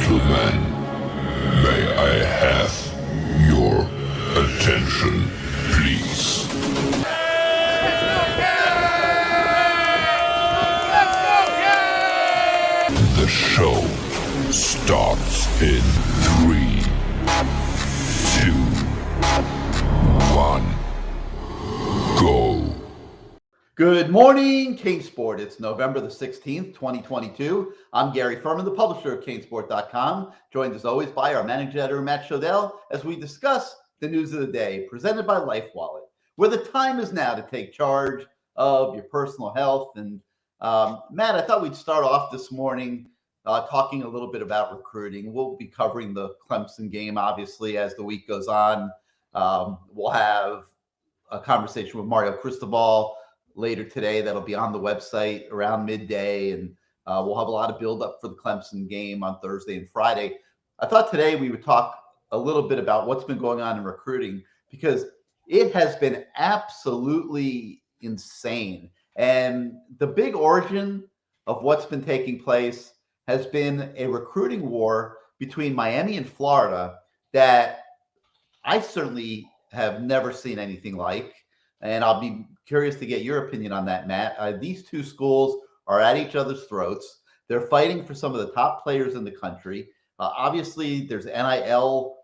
gentlemen, may I have your attention, please? The show starts in 3, 2, 1, go. Good morning, CaneSport. It's November the 16th, 2022. I'm Gary Ferman, the publisher of CaneSport.com, joined as always by our managing editor, Matt Shodell, as we discuss the news of the day, presented by LifeWallet, where the time is now to take charge of your personal health. And Matt, I thought we'd start off this morning talking a little bit about recruiting. We'll be covering the Clemson game, obviously, as the week goes on. We'll have a conversation with Mario Cristobal later today that'll be on the website around midday, and we'll have a lot of build up for the Clemson game on Thursday and Friday. I thought today we would talk a little bit about what's been going on in recruiting, because it has been absolutely insane. And the big origin of what's been taking place has been a recruiting war between Miami and Florida that I certainly have never seen anything like. And I'll be curious to get your opinion on that, Matt. These two schools are at each other's throats. They're fighting for some of the top players in the country. Obviously, there's NIL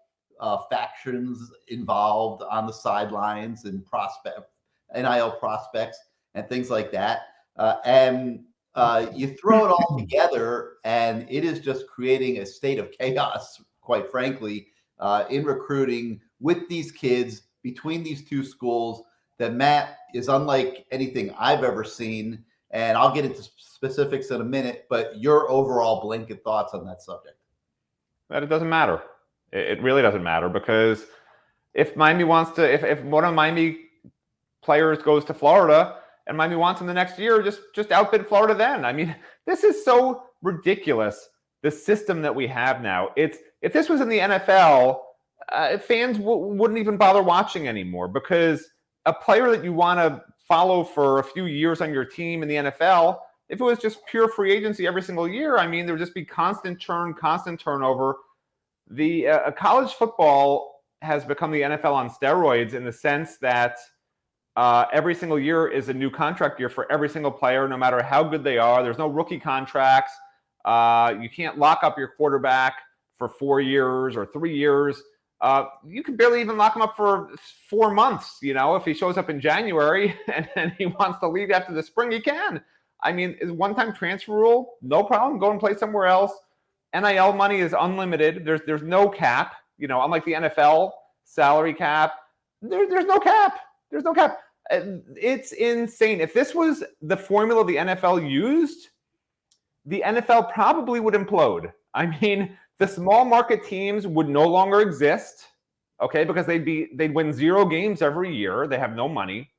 factions involved on the sidelines and NIL prospects and things like that. You throw it all together, and it is just creating a state of chaos, quite frankly, in recruiting with these kids between these two schools. That, Matt, is unlike anything I've ever seen. And I'll get into specifics in a minute, but your overall blanket thoughts on that subject. That it doesn't matter. It really doesn't matter, because if Miami wants to, if one of Miami players goes to Florida and Miami wants him the next year, just outbid Florida then. I mean, this is so ridiculous, the system that we have now. If this was in the NFL, fans wouldn't even bother watching anymore, because a player that you want to follow for a few years on your team in the NFL, if it was just pure free agency every single year, I mean, there would just be constant churn, constant turnover. The college football has become the NFL on steroids, in the sense that every single year is a new contract year for every single player, no matter how good they are. There's no rookie contracts. You can't lock up your quarterback for 4 years or 3 years. You can barely even lock him up for 4 months. You know, if he shows up in January and he wants to leave after the spring, he can. I mean, is one-time transfer rule, no problem. Go and play somewhere else. NIL money is unlimited. There's no cap. You know, unlike the NFL salary cap, there's no cap. There's no cap. It's insane. If this was the formula the NFL used, the NFL probably would implode. I mean, the small market teams would no longer exist, okay, because they'd win 0 games every year. They have no money.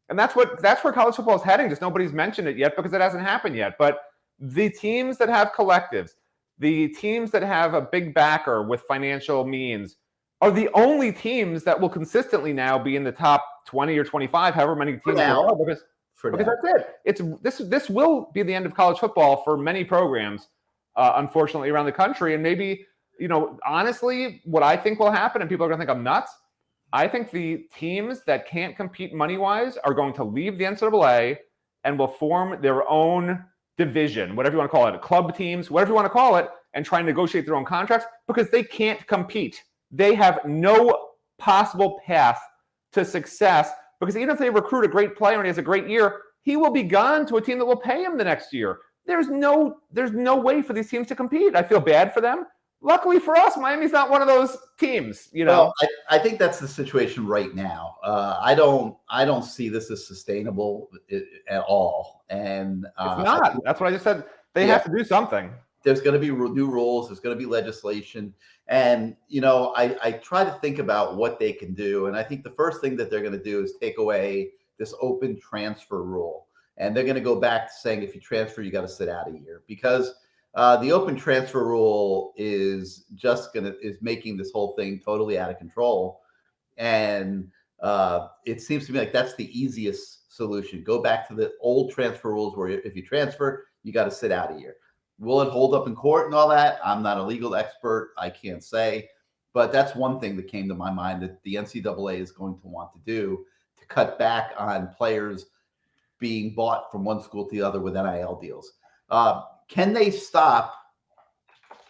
And that's where college football is heading. Just nobody's mentioned it yet because it hasn't happened yet. But the teams that have collectives, the teams that have a big backer with financial means, are the only teams that will consistently now be in the top 20 or 25, however many teams there are, because that's it. This will be the end of college football for many programs. Unfortunately, around the country. And maybe, you know, honestly, what I think will happen, and people are going to think I'm nuts, I think the teams that can't compete money-wise are going to leave the NCAA and will form their own division, whatever you want to call it, club teams, whatever you want to call it, and try and negotiate their own contracts, because they can't compete. They have no possible path to success, because even if they recruit a great player and he has a great year, he will be gone to a team that will pay him the next year. There's no way for these teams to compete. I feel bad for them. Luckily for us, Miami's not one of those teams. You know, well, I think that's the situation right now. I don't see this as sustainable at all. And it's not. That's what I just said. They have to do something. There's going to be new rules. There's going to be legislation. And, you know, I try to think about what they can do. And I think the first thing that they're going to do is take away this open transfer rule. And they're going to go back to saying, if you transfer, you got to sit out a year, because the open transfer rule is making this whole thing totally out of control. And it seems to me like that's the easiest solution. Go back to the old transfer rules, where if you transfer, you got to sit out a year. will it hold up in court and all that? I'm not a legal expert. I can't say. But that's one thing that came to my mind that the NCAA is going to want to do to cut back on players being bought from one school to the other with NIL deals. Can they stop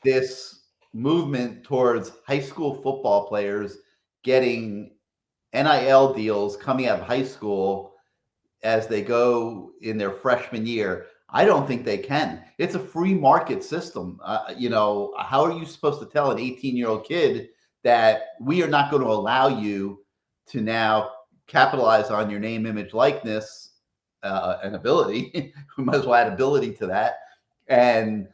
this movement towards high school football players getting NIL deals coming out of high school as they go in their freshman year? I don't think they can. It's a free market system. How are you supposed to tell an 18-year-old kid that we are not going to allow you to now capitalize on your name, image, likeness, and ability? We might as well add ability to that. And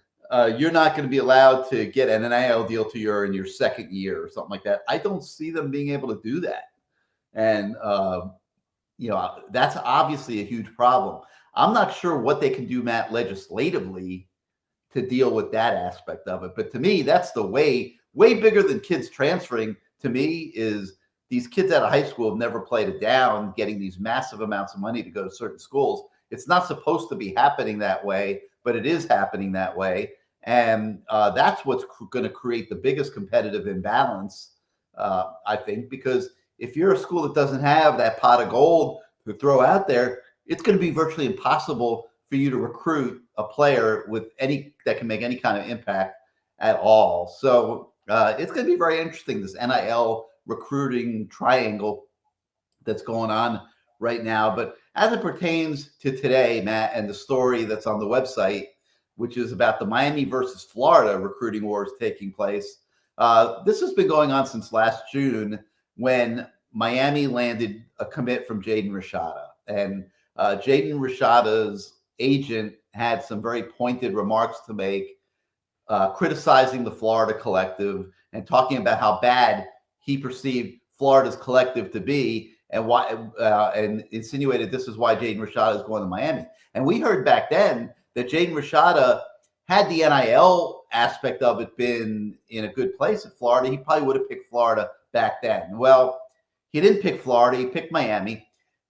you're not going to be allowed to get an NIL deal till you're in your second year or something like that. I don't see them being able to do that. And, that's obviously a huge problem. I'm not sure what they can do, Matt, legislatively to deal with that aspect of it. But to me, that's the way bigger than kids transferring. To me, is these kids out of high school have never played it down, getting these massive amounts of money to go to certain schools. It's not supposed to be happening that way, but it is happening that way. And that's what's going to create the biggest competitive imbalance, I think, because if you're a school that doesn't have that pot of gold to throw out there, it's going to be virtually impossible for you to recruit a player with that can make any kind of impact at all. So it's going to be very interesting, this NIL recruiting triangle that's going on right now. But as it pertains to today, Matt, and the story that's on the website, which is about the Miami versus Florida recruiting wars taking place, this has been going on since last June when Miami landed a commit from Jaden Rashada. And Jaden Rashada's agent had some very pointed remarks to make, criticizing the Florida collective and talking about how bad he perceived Florida's collective to be, and why, and insinuated this is why Jaden Rashada is going to Miami. And we heard back then that Jaden Rashada, had the NIL aspect of it been in a good place at Florida, he probably would have picked Florida back then. Well, he didn't pick Florida. He picked Miami.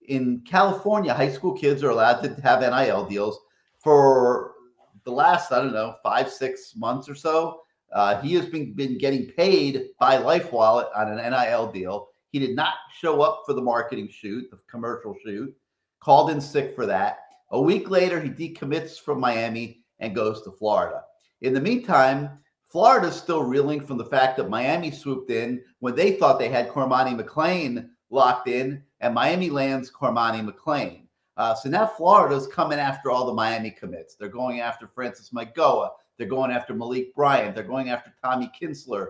In California, high school kids are allowed to have NIL deals for the last, 5-6 months or so. He has been getting paid by LifeWallet on an NIL deal. He did not show up for the marketing shoot, the commercial shoot, called in sick for that. A week later, he decommits from Miami and goes to Florida. In the meantime, Florida's still reeling from the fact that Miami swooped in when they thought they had Cormani McClain locked in, and Miami lands Cormani McClain. So now Florida's coming after all the Miami commits. They're going after Francis Magoa. They're going after Malik Bryant. They're going after Tommy Kinsler.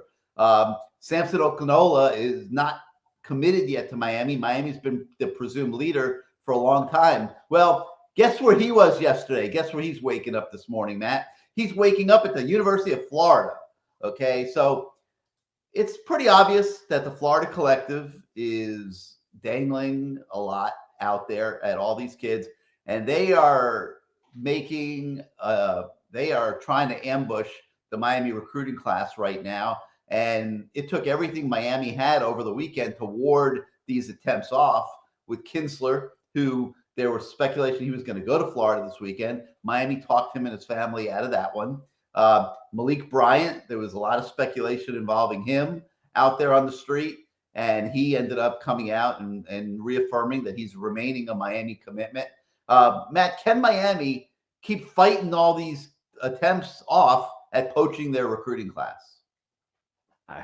Samson Okinola is not committed yet to Miami. Miami's been the presumed leader for a long time. Well, guess where he was yesterday? Guess where he's waking up this morning, Matt? He's waking up at the University of Florida. Okay, so it's pretty obvious that the Florida collective is dangling a lot out there at all these kids, and they are trying to ambush the Miami recruiting class right now. And it took everything Miami had over the weekend to ward these attempts off, with Kinsler, who there was speculation he was going to go to Florida this weekend. Miami talked him and his family out of that one. Malik Bryant, there was a lot of speculation involving him out there on the street, and he ended up coming out and reaffirming that he's remaining a Miami commitment. Matt, can Miami keep fighting all these attempts off at poaching their recruiting class?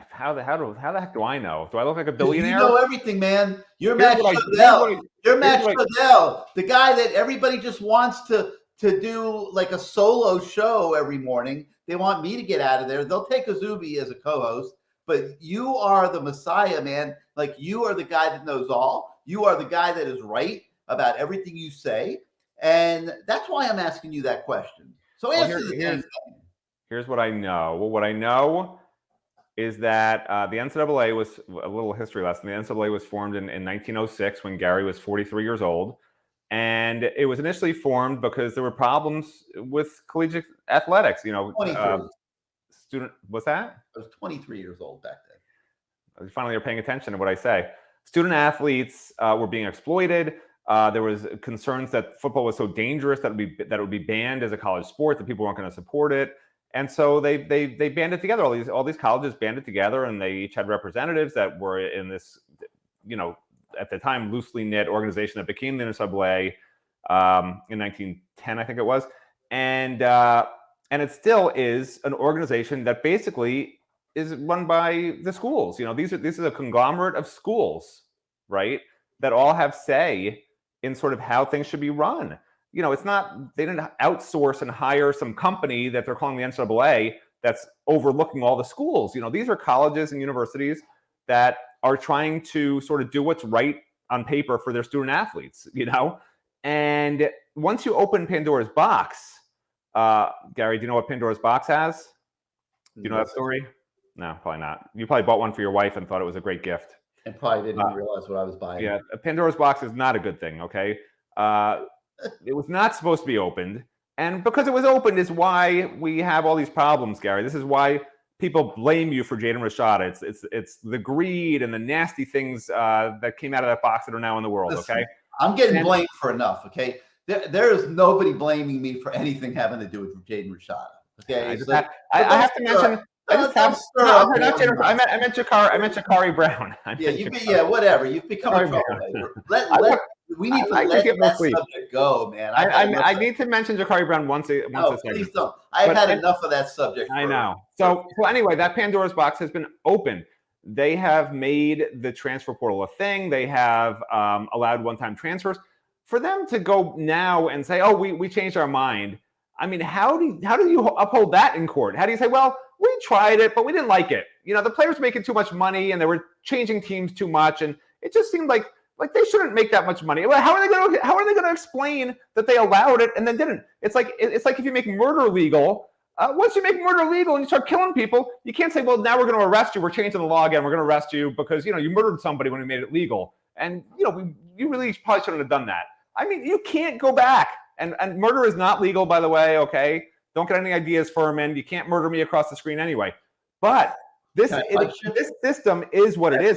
How the heck do I know? Do I look like a billionaire? You know everything, man. You're Matt Shodell. You're Matt Shodell, the guy that everybody just wants to do like a solo show every morning. They want me to get out of there. They'll take Azubi as a co-host, but you are the Messiah, man. Like, you are the guy that knows all. You are the guy that is right about everything you say, and that's why I'm asking you that question. So answer the damn thing. Here's what I know. Well, what I know is that the NCAA was a little history lesson. The NCAA was formed in 1906 when Gary was 43 years old. And it was initially formed because there were problems with collegiate athletics. What's that? I was 23 years old back then. Finally, you're paying attention to what I say. Student athletes were being exploited. There was concerns that football was so dangerous that it would be banned as a college sport, that people weren't going to support it. And so they banded together. All these colleges banded together, and they each had representatives that were in this, at the time, loosely knit organization that became the NCAA in 1910, I think it was. And it still is an organization that basically is run by the schools. This is a conglomerate of schools, right, that all have say in sort of how things should be run. It's not, they didn't outsource and hire some company that they're calling the NCAA that's overlooking all the schools. These are colleges and universities that are trying to sort of do what's right on paper for their student athletes, And once you open Pandora's box, Gary, do you know what Pandora's box has? Do you know that story? No, probably not. You probably bought one for your wife and thought it was a great gift. And probably didn't realize what I was buying. Yeah, Pandora's box is not a good thing, okay? It was not supposed to be opened. And because it was opened is why we have all these problems, Gary. This is why people blame you for Jaden Rashada. It's the greed and the nasty things that came out of that box that are now in the world, okay? I'm getting blamed for enough, okay? There is nobody blaming me for anything having to do with Jaden Rashada, okay? I have to mention... I meant Jakari Brown. Whatever. You've become a troublemaker. We need to let that subject go, man. I need to mention Jakari Brown once a second. Please don't. I've had enough of that subject. I know. So anyway, that Pandora's box has been opened. They have made the transfer portal a thing. They have allowed one-time transfers. For them to go now and say, "Oh, we changed our mind." I mean, how do you uphold that in court? How do you say, "Well, we tried it, but we didn't like it"? The players were making too much money and they were changing teams too much, and it just seemed like they shouldn't make that much money. Well, how are they going to explain that they allowed it and then didn't? It's like if you make murder legal. Once you make murder legal and you start killing people, you can't say, "Well, now we're going to arrest you. We're changing the law again. We're going to arrest you because you murdered somebody when we made it legal." And you really probably shouldn't have done that. I mean, you can't go back. And murder is not legal, by the way, okay? Don't get any ideas, Ferman. You can't murder me across the screen anyway. But this system is what it is.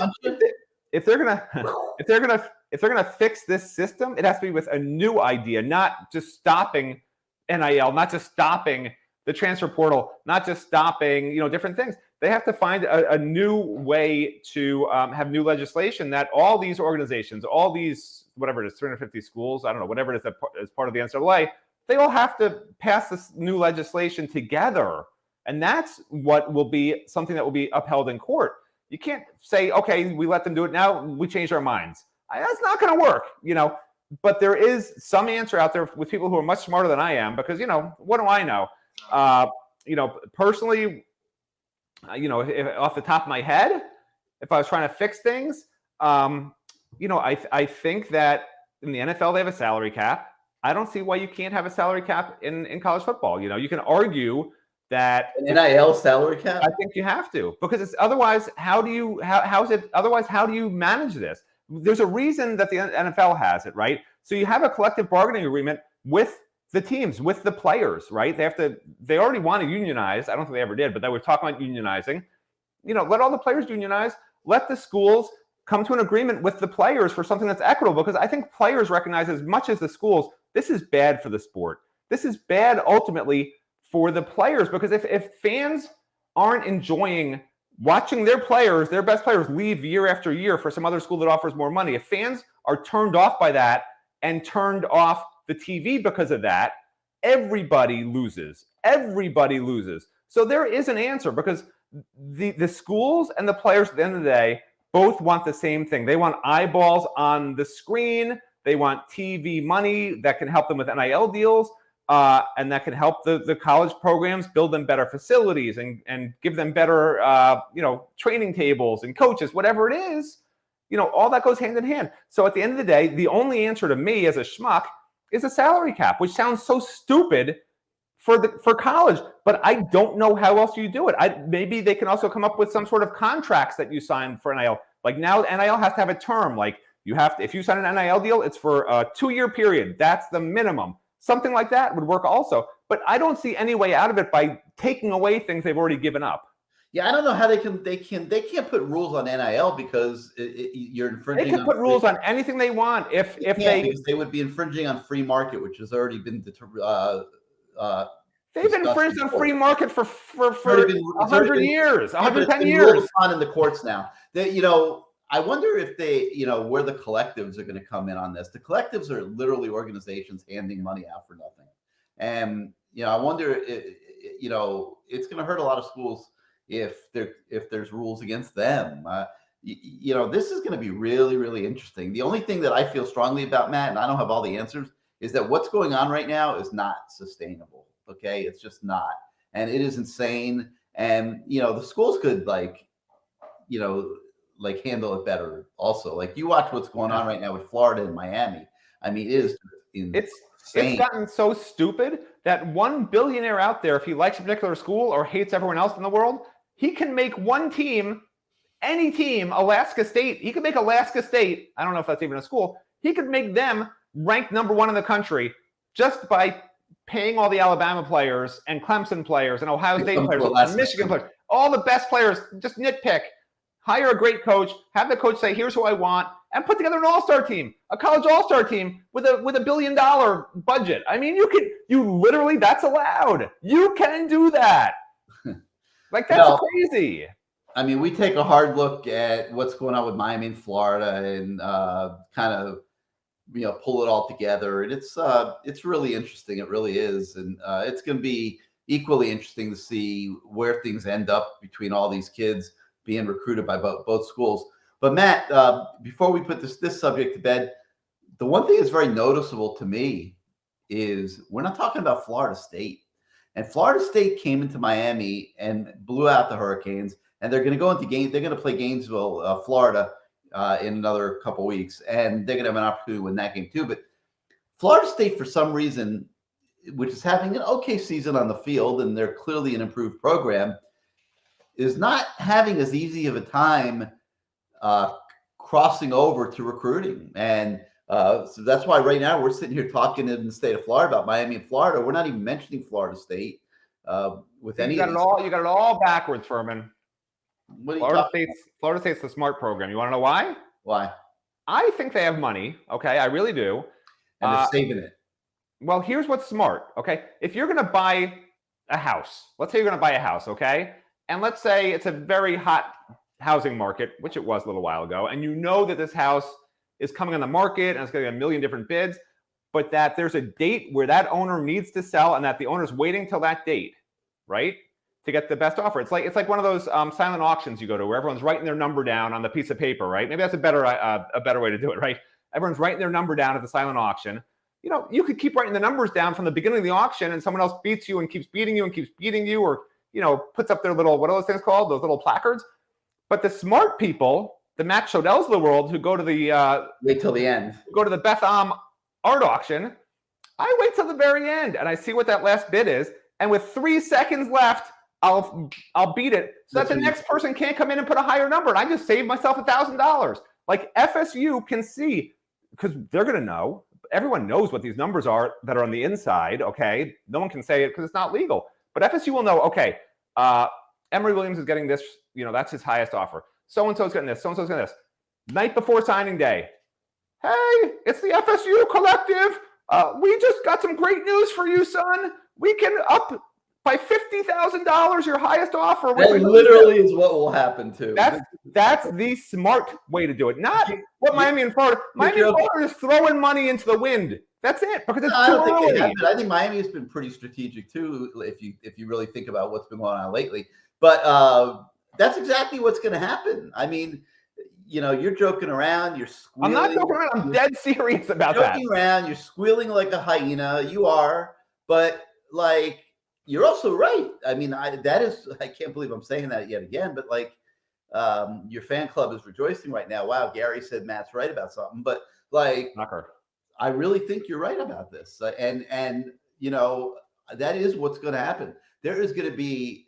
If they're gonna fix this system, it has to be with a new idea, not just stopping NIL, not just stopping the transfer portal, not just stopping different things. They have to find a new way to have new legislation that all these organizations, all these, whatever it is, 350 schools, I don't know, whatever it is that is part of the NCAA, they all have to pass this new legislation together. And that's what will be something that will be upheld in court. You can't say, "Okay, we let them do it now, we changed our minds." That's not going to work, But there is some answer out there with people who are much smarter than I am, because, what do I know? Personally, if off the top of my head, if I was trying to fix things, I think that in the NFL they have a salary cap. I don't see why you can't have a salary cap in college football. You can argue that an NIL salary cap. I think you have to, because it's otherwise. How do you manage this? There's a reason that the NFL has it, right? So you have a collective bargaining agreement with the teams, with the players, right? They already want to unionize. I don't think they ever did, but they were talking about unionizing. Let all the players unionize. Let the schools come to an agreement with the players for something that's equitable, because I think players recognize as much as the schools, this is bad for the sport. This is bad ultimately for the players, because if fans aren't enjoying watching their best players leave year after year for some other school that offers more money, if fans are turned off by that and turned off the TV because of that, everybody loses. Everybody loses. So there is an answer, because the schools and the players at the end of the day both want the same thing. They want eyeballs on the screen. They want TV money that can help them with NIL deals, and that can help the college programs build them better facilities and give them better training tables and coaches, whatever it is. All that goes hand in hand. So at the end of the day, the only answer to me as a schmuck is a salary cap, which sounds so stupid for college, but I don't know how else you do it. Maybe they can also come up with some sort of contracts that you sign for NIL. Like now, NIL has to have a term. Like if you sign an NIL deal, it's for a 2-year period. That's the minimum. Something like that would work also. But I don't see any way out of it by taking away things they've already given up. Yeah, I don't know how they can't put rules on NIL because you're infringing. They can put rules on anything they want if because they would be infringing on free market, which has already been they've infringed on free market for 100 years, 110 years. On in the courts now. I wonder if they, where the collectives are going to come in on this. The collectives are literally organizations handing money out for nothing, and I wonder, it's going to hurt a lot of schools if there's rules against them. This is going to be really, really interesting. The only thing that I feel strongly about, Matt, and I don't have all the answers, is that what's going on right now is not sustainable. Okay, it's just not, and it is insane. And the schools could handle it better. Also, like you watch what's going on right now with Florida and Miami. I mean, it is it's gotten so stupid that one billionaire out there, if he likes a particular school or hates everyone else in the world, he can make one team, any team, Alaska State. He could make Alaska State. I don't know if that's even a school. He could make them ranked #1 in the country just by paying all the Alabama players and Clemson players and Ohio State players and Michigan players, all the best players, just nitpick, hire a great coach, have the coach say, here's who I want, and put together an all-star team, a college all-star team with a $1 billion budget. I mean, you literally, that's allowed. You can do that. That's crazy. I mean, we take a hard look at what's going on with Miami and Florida and kind of, pull it all together. And it's really interesting. It really is. And it's going to be equally interesting to see where things end up between all these kids being recruited by both schools. But Matt, before we put this subject to bed, the one thing that's very noticeable to me is we're not talking about Florida State. And Florida State came into Miami and blew out the Hurricanes. And they're going to go into game. They're going to play Gainesville, Florida, in another couple of weeks, and they're going to have an opportunity to win that game too. But Florida State, for some reason, which is having an okay season on the field, and they're clearly an improved program, is not having as easy of a time crossing over to recruiting. And so that's why right now we're sitting here talking in the state of Florida about Miami and Florida. We're not even mentioning Florida State with any. You got it all backwards, Ferman. Florida State's the smart program. You want to know why? Why? I think they have money. Okay, I really do. And they're saving it. Well, here's what's smart. Okay, if you're going to buy a house, let's say you're going to buy a house, okay, and let's say it's a very hot housing market, which it was a little while ago, and you know that this house is coming on the market and it's going to get a million different bids, but that there's a date where that owner needs to sell and that the owner's waiting till that date, right, to get the best offer. It's like one of those silent auctions you go to where everyone's writing their number down on the piece of paper, right? Maybe that's a better way to do it, right? Everyone's writing their number down at the silent auction. You could keep writing the numbers down from the beginning of the auction, and someone else beats you and keeps beating you and keeps beating you, or puts up their little, what are those things called? Those little placards. But the smart people, the Matt Shodells of the world, who go to the wait till the end, go to the Beth Am art auction. I wait till the very end and I see what that last bid is, and with 3 seconds left, I'll beat it so that the next person can't come in and put a higher number, and I just saved myself $1,000. Like FSU can see, because they're going to know. Everyone knows what these numbers are that are on the inside. Okay, no one can say it because it's not legal. But FSU will know. Okay, Emory Williams is getting this. That's his highest offer. So and so's getting this. So and so's getting this. Night before signing day. Hey, it's the FSU collective. We just got some great news for you, son. We can up by $50,000 your highest offer. That literally is what will happen too. That's the smart way to do it. Not what Miami and Florida. Miami and Florida is throwing money into the wind. That's it. Because it's I don't think they have been. I think Miami has been pretty strategic too, if you really think about what's been going on lately. But that's exactly what's going to happen. I mean, you're joking around. You're squealing. I'm not joking around. I'm dead serious about that. Joking around. You're squealing like a hyena. You are. But you're also right. I mean, I can't believe I'm saying that yet again, but your fan club is rejoicing right now. Wow, Gary said Matt's right about something, but I really think you're right about this. And that is what's going to happen. There is going to be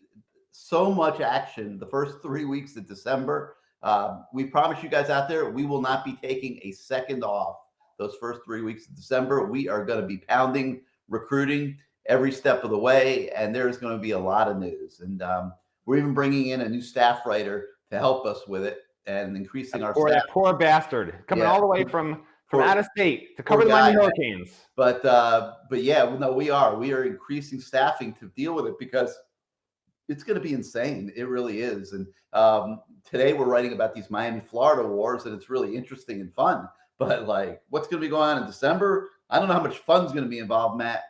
so much action the first 3 weeks of December. We promise you guys out there, we will not be taking a second off those first 3 weeks of December. We are going to be pounding recruiting every step of the way, and there's going to be a lot of news, and We're even bringing in a new staff writer to help us with it and increasing our Poor, staff. that poor bastard coming all the way from out of state to cover the guy, Miami Hurricanes. But yeah, no, we are increasing staffing to deal with it because it's going to be insane. It really is. And today we're writing about these Miami, Florida wars, and it's really interesting and fun. But like, what's going to be going on in December? I don't know how much fun's going to be involved, Matt.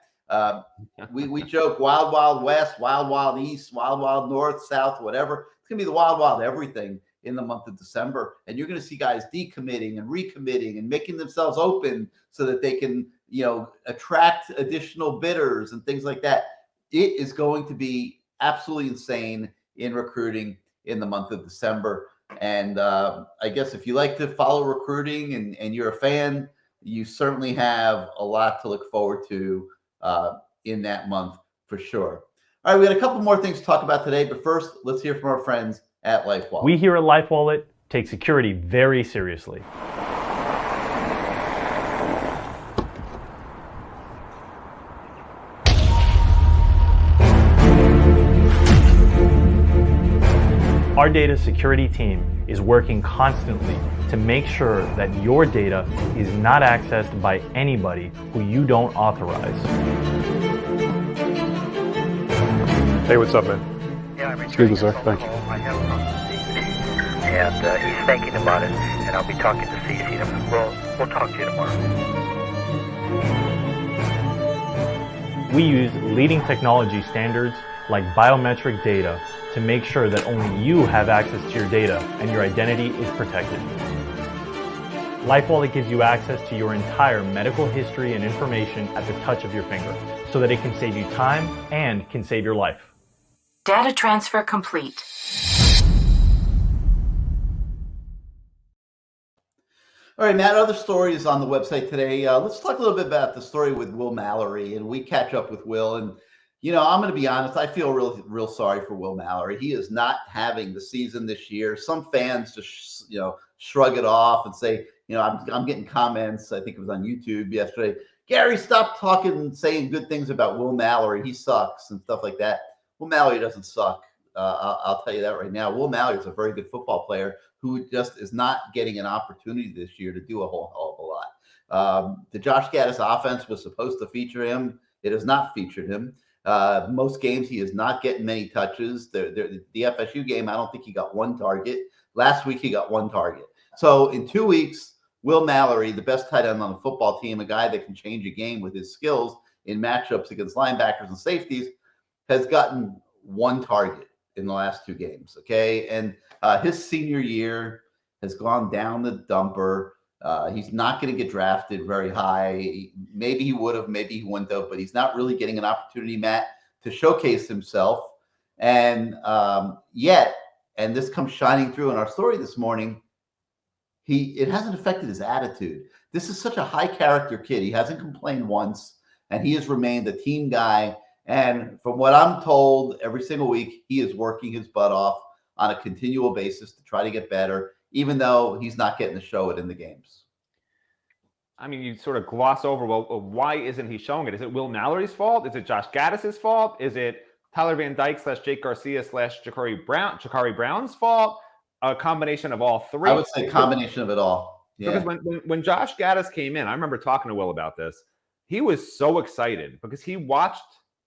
We joke wild, wild west, wild, wild east, wild, wild north, south, whatever. It's going to be the wild, wild everything in the month of December. And you're going to see guys decommitting and recommitting and making themselves open so that they can, attract additional bidders and things like that. It is going to be absolutely insane in recruiting in the month of December. And I guess if you like to follow recruiting and you're a fan, you certainly have a lot to look forward to in that month for sure. All right, we got a couple more things to talk about today, but first, let's hear from our friends at LifeWallet. We here at LifeWallet take security very seriously. Our data security team is working constantly to make sure that your data is not accessed by anybody who you don't authorize. Hey, what's up, man? Yeah, Excuse me, sir. Thank you. I have from CC, and he's thinking about it, and I'll be talking to CC, and we'll talk to you tomorrow. We use leading technology standards like biometric data to make sure that only you have access to your data and your identity is protected. LifeWallet gives you access to your entire medical history and information at the touch of your finger, so that it can save you time and can save your life. Data transfer complete. All right, Matt, other stories on the website today. Let's talk a little bit about the story with Will Mallory, and we catch up with Will. And, I'm going to be honest, I feel real sorry for Will Mallory. He is not having the season this year. Some fans just, shrug it off and say, I'm getting comments. I think it was on YouTube yesterday. Gary, stop talking and saying good things about Will Mallory. He sucks and stuff like that. Will Mallory doesn't suck. I'll tell you that right now. Will Mallory is a very good football player who just is not getting an opportunity this year to do a whole hell of a lot. The Josh Gaddis offense was supposed to feature him. It has not featured him. Most games, he is not getting many touches. The FSU game, I don't think he got one target. Last week, he got one target. So in 2 weeks, Will Mallory, the best tight end on the football team, a guy that can change a game with his skills in matchups against linebackers and safeties, has gotten one target in the last 2 games. Okay. And his senior year has gone down the dumper. He's not going to get drafted very high. Maybe he would have, maybe he wouldn't have, but he's not really getting an opportunity, Matt, to showcase himself. And yet, and this comes shining through in our story this morning, it hasn't affected his attitude. This is such a high character kid. He hasn't complained once, and he has remained a team guy. And from what I'm told, every single week, he is working his butt off on a continual basis to try to get better, even though he's not getting to show it in the games. I mean, you sort of gloss over, well, why isn't he showing it? Is it Will Mallory's fault? Is it Josh Gaddis' fault? Is it Tyler Van Dyke / Jake Garcia / Jakari Brown's fault? A combination of all three? I would say a combination of it all. Yeah. Because when Josh Gaddis came in, I remember talking to Will about this. He was so excited because he watched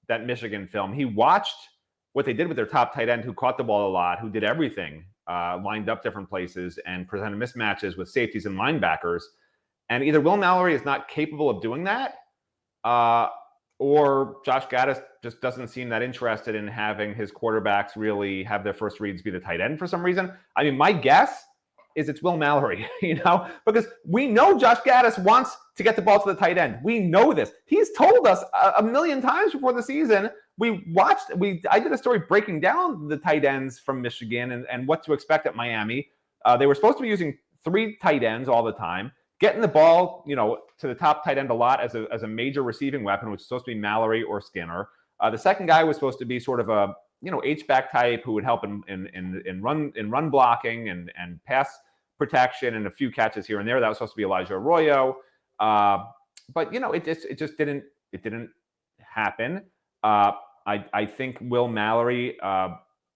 that Michigan film. He watched what they did with their top tight end who caught the ball a lot, who did everything, lined up different places and presented mismatches with safeties and linebackers. And either Will Mallory is not capable of doing that, or Josh Gaddis just doesn't seem that interested in having his quarterbacks really have their first reads be the tight end for some reason. I mean, my guess is it's Will Mallory, because we know Josh Gaddis wants to get the ball to the tight end. We know this. He's told us a million times before the season. I did a story breaking down the tight ends from Michigan and what to expect at Miami. They were supposed to be using 3 tight ends all the time, getting the ball, to the top tight end a lot as a major receiving weapon, which was supposed to be Mallory or Skinner. The second guy was supposed to be sort of a H-back type who would help in run blocking and pass protection and a few catches here and there. That was supposed to be Elijah Arroyo, but it just didn't happen. I think Will Mallory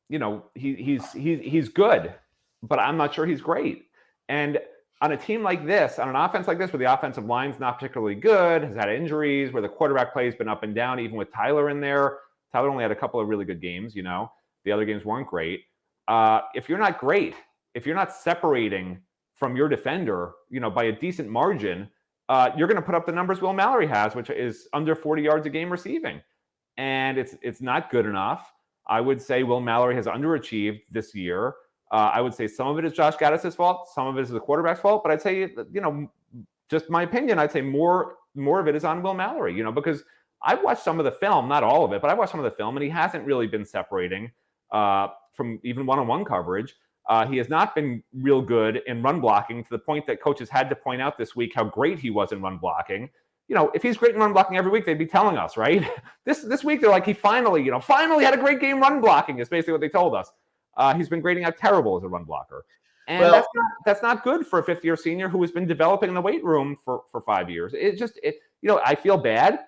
he's good, but I'm not sure he's great. And on a team like this, on an offense like this, where the offensive line's not particularly good, has had injuries, where the quarterback play has been up and down, even with Tyler in there. Tyler only had a couple of really good games, The other games weren't great. If you're not great, if you're not separating from your defender, by a decent margin, you're going to put up the numbers Will Mallory has, which is under 40 yards a game receiving. And it's not good enough. I would say Will Mallory has underachieved this year. I would say some of it is Josh Gaddis's fault. Some of it is the quarterback's fault. But I'd say, just my opinion, I'd say more of it is on Will Mallory, because I've watched some of the film, not all of it, but I've watched some of the film, and he hasn't really been separating from even one-on-one coverage. He has not been real good in run blocking, to the point that coaches had to point out this week how great he was in run blocking. If he's great in run blocking every week, they'd be telling us, right? This week, they're like, he finally had a great game run blocking, is basically what they told us. He's been grading out terrible as a run blocker. And that's not good for a fifth-year senior who has been developing in the weight room for 5 years. I feel bad.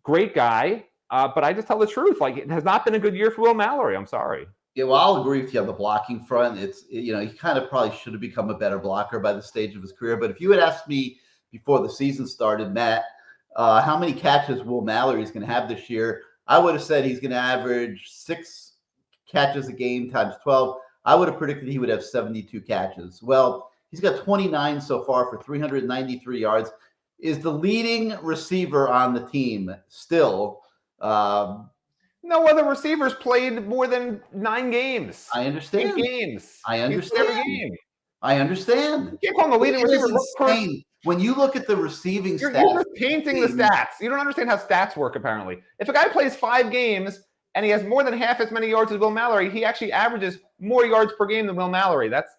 Great guy. But I just tell the truth. It has not been a good year for Will Mallory. I'm sorry. Yeah, well, I'll agree with you on the blocking front. He kind of probably should have become a better blocker by the stage of his career. But if you had asked me before the season started, Matt, how many catches Will Mallory is going to have this year, I would have said he's going to average 6 catches a game times 12. I would have predicted he would have 72 catches. Well, he's got 29 so far for 393 yards. Is the leading receiver on the team still. No other receivers played more than 9 games. I understand. 8 games. I understand. Every game. I understand. You can't call him the leading receiver. When you look at the receiving stats. You're just painting the stats. You don't understand how stats work, apparently. If a guy plays 5 games and he has more than half as many yards as Will Mallory, he actually averages more yards per game than Will Mallory. That's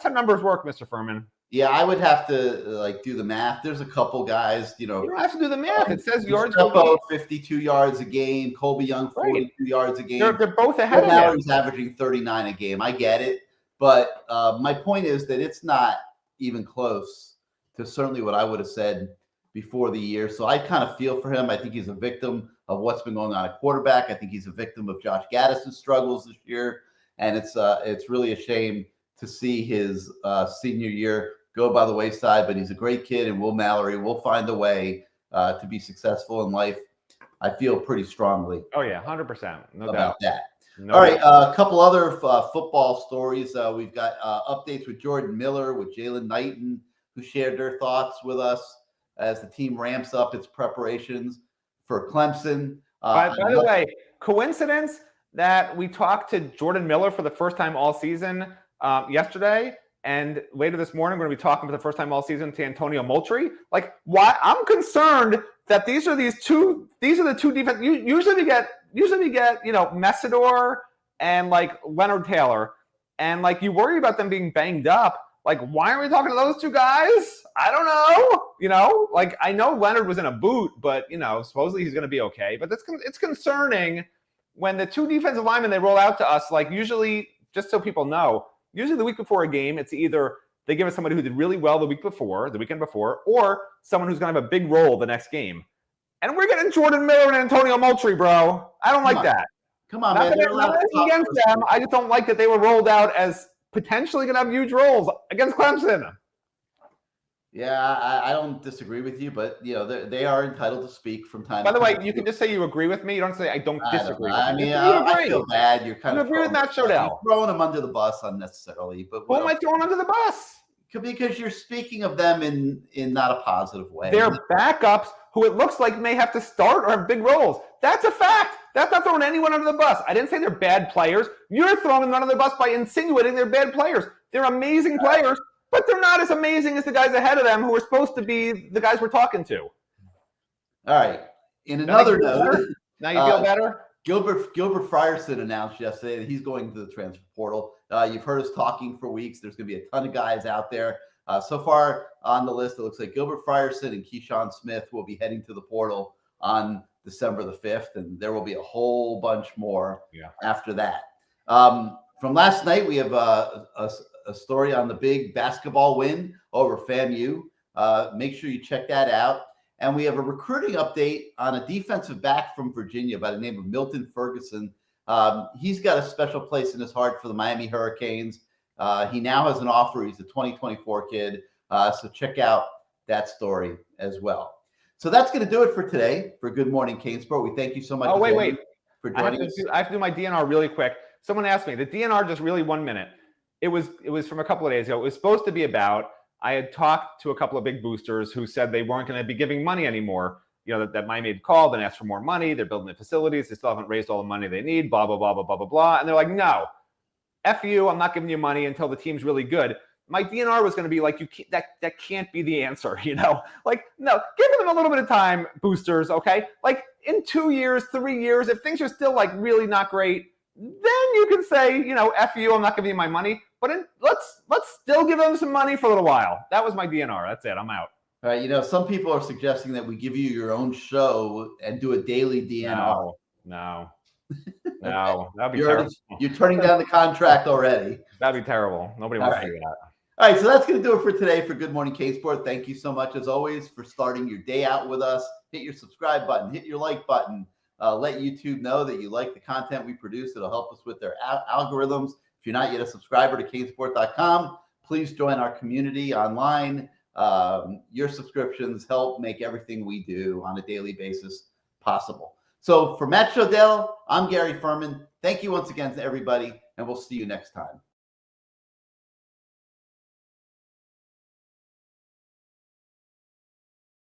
how numbers work, Mr. Ferman. Yeah, I would have to do the math. There's a couple guys, You don't have to do the math. It says yards per game. 52 yards a game. Colby Young, 42 yards a game. They're both ahead of him. Mallory's averaging 39 a game. I get it. But my point is that it's not even close to certainly what I would have said before the year. So I kind of feel for him. I think he's a victim of what's been going on at quarterback. I think he's a victim of Josh Gaddis's struggles this year. And it's really a shame to see his senior year go by the wayside, but he's a great kid, and Will Mallory will find a way to be successful in life. I feel pretty strongly. Oh yeah, 100%, no about doubt. that. No All right, doubt. a couple other football stories. We've got updates with Jordan Miller, with Jalen Knighton, who shared their thoughts with us as the team ramps up its preparations for Clemson. By the way, coincidence that we talked to Jordan Miller for the first time all season yesterday, and later this morning we're going to be talking for the first time all season to Antonio Moultrie. Why I'm concerned that these are the two defense. Usually we get Messidor and Leonard Taylor, and you worry about them being banged up. Why aren't we talking to those 2 guys? I don't know. I know Leonard was in a boot, but supposedly he's going to be okay. But it's concerning when the 2 defensive linemen they roll out to us. Usually, just so people know, usually the week before a game, it's either they give us somebody who did really well the weekend before, or someone who's going to have a big role the next game. And we're getting Jordan Miller and Antonio Moultrie, bro. I don't like that. Come on, man. Not against them. I just don't like that they were rolled out as potentially going to have huge roles against Clemson. Yeah, I don't disagree with you, but they are entitled to speak from time. By the way, you can just say you agree with me. You don't say I don't disagree. I feel bad. You're kind of agree with Matt Shodell. You're throwing them under the bus unnecessarily. But who am I throwing under the bus? Because you're speaking of them in not a positive way. They're backups who it looks like may have to start or have big roles. That's a fact. That's not throwing anyone under the bus. I didn't say they're bad players. You're throwing them under the bus by insinuating they're bad players. They're amazing players, but they're not as amazing as the guys ahead of them who are supposed to be the guys we're talking to. All right. In another note, now you feel better? Gilbert Frierson announced yesterday that he's going to the transfer portal. You've heard us talking for weeks. There's going to be a ton of guys out there. So far on the list, it looks like Gilbert Frierson and Keyshawn Smith will be heading to the portal on December the 5th, and there will be a whole bunch more after that. From last night, we have a story on the big basketball win over FAMU. Make sure you check that out. And we have a recruiting update on a defensive back from Virginia by the name of Milton Ferguson. He's got a special place in his heart for the Miami Hurricanes. He now has an offer. He's a 2024 kid. So check out that story as well. So that's going to do it for today for Good Morning CaneSport. We thank you so much. Oh, wait. For I have joining us. I have to do my DNR really quick. Someone asked me, the DNR just really 1 minute. It was from a couple of days ago. It was supposed to be about, I had talked to a couple of big boosters who said they weren't going to be giving money anymore. That Miami had called and asked for more money. They're building the facilities. They still haven't raised all the money they need, blah, blah, blah, blah, blah, blah, blah. And they're like, no, F you, I'm not giving you money until the team's really good. My DNR was going to be like, that can't be the answer, Like, no, give them a little bit of time, boosters, okay? Like, in 2 years, 3 years, if things are still, like, really not great, then you can say, F you, I'm not giving you my money. But let's still give them some money for a little while. That was my DNR. That's it. I'm out. All right, some people are suggesting that we give you your own show and do a daily DNR. No. Okay. That'd be terrible. You're turning down the contract already. That'd be terrible. Nobody wants to do that. All right, so that's going to do it for today for Good Morning CaneSport. Thank you so much, as always, for starting your day out with us. Hit your subscribe button. Hit your like button. Let YouTube know that you like the content we produce. It'll help us with their algorithms. If you're not yet a subscriber to CaneSport.com, please join our community online. Your subscriptions help make everything we do on a daily basis possible. So for Matt Shodell, I'm Gary Ferman. Thank you once again to everybody, and we'll see you next time.